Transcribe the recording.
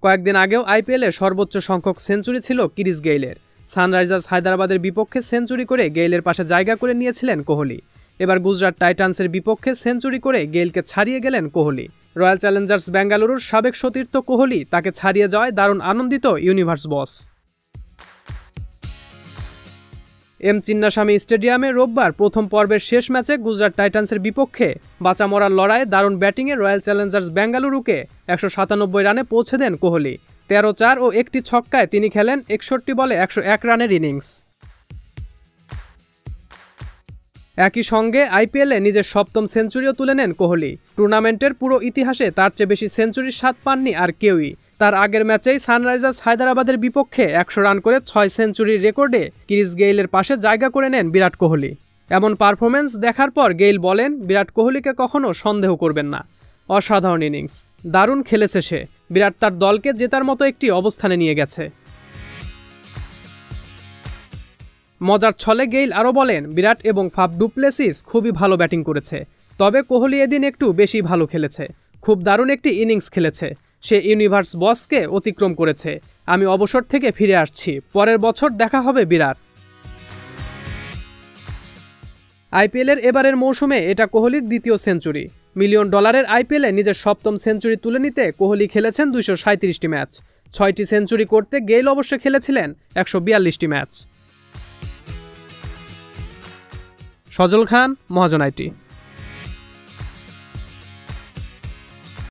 কয়েকদিন আগেও আইপিএলে সর্বোচ্চ সংখ্যক সেঞ্চুরি ছিল ক্রিস গেইলের। সানরাইজার্স হায়দ্রাবাদের বিপক্ষে সেঞ্চুরি করে গেইলের পাশে জায়গা করে নিয়েছিলেন কোহলি। এবার গুজরাট টাইটান্সের বিপক্ষে সেঞ্চুরি করে গেইলকে ছাড়িয়ে গেলেন কোহলি। রয়্যাল চ্যালেঞ্জার্স বেঙ্গালুরুর সাবেক সতীর্থ কোহলি তাকে ছাড়িয়ে যাওয়ায় দারুণ আনন্দিত ইউনিভার্স বস। এম চিন্নাস্বামী স্টেডিয়ামে রোববার প্রথম পর্বের শেষ ম্যাচে গুজরাট টাইটান্সের বিপক্ষে বাঁচা মরার লড়াইয়ে দারুণ ব্যাটিংয়ে রয়্যাল চ্যালেঞ্জার্স বেঙ্গালুরুকে ১৯৭ রানে পৌঁছে দেন কোহলি। ১৩-৪ ও একটি ছক্কায় তিনি খেলেন ৬১ বলে ১০১ রানের ইনিংস। একই সঙ্গে আইপিএলে নিজের সপ্তম সেঞ্চুরিও তুলে নেন কোহলি। টুর্নামেন্টের পুরো ইতিহাসে তার চেয়ে বেশি সেঞ্চুরির স্বাদ পাননি আর কেউই। তার আগের ম্যাচেই সানরাইজার্স হায়দ্রাবাদের বিপক্ষে ১০০ রান করে ৬ সেঞ্চুরির রেকর্ডে ক্রিস গেইলের পাশে জায়গা করে নেন বিরাট কোহলি। এমন পারফরমেন্স দেখার পর গেইল বলেন, বিরাট কোহলিকে কখনো সন্দেহ করবেন না। অসাধারণ ইনিংস, দারুণ খেলেছে সে। বিরাট তার দলকে জেতার মতো একটি অবস্থানে নিয়ে গেছে। মজার ছলে গেইল আরও বলেন, বিরাট এবং ফাফ ডু প্লেসিস খুবই ভালো ব্যাটিং করেছে, তবে কোহলি এদিন একটু বেশি ভালো খেলেছে। খুব দারুণ একটি ইনিংস খেলেছে। সে ইউনিভার্স বসকে অতিক্রম করেছে। আমি অবসর থেকে ফিরে আসছি, পরের বছর দেখা হবে বিরাট। আইপিএলের এবারের মৌসুমে এটা কোহলির দ্বিতীয় সেঞ্চুরি। $1 মিলিয়ন আইপিএলে নিজের সপ্তম সেঞ্চুরি তুলে নিতে কোহলি খেলেছেন 237টি ম্যাচ। 6টি সেঞ্চুরি করতে গেইল অবশ্য খেলেছিলেন 142টি match. Sajal Khan, Mahajan IT.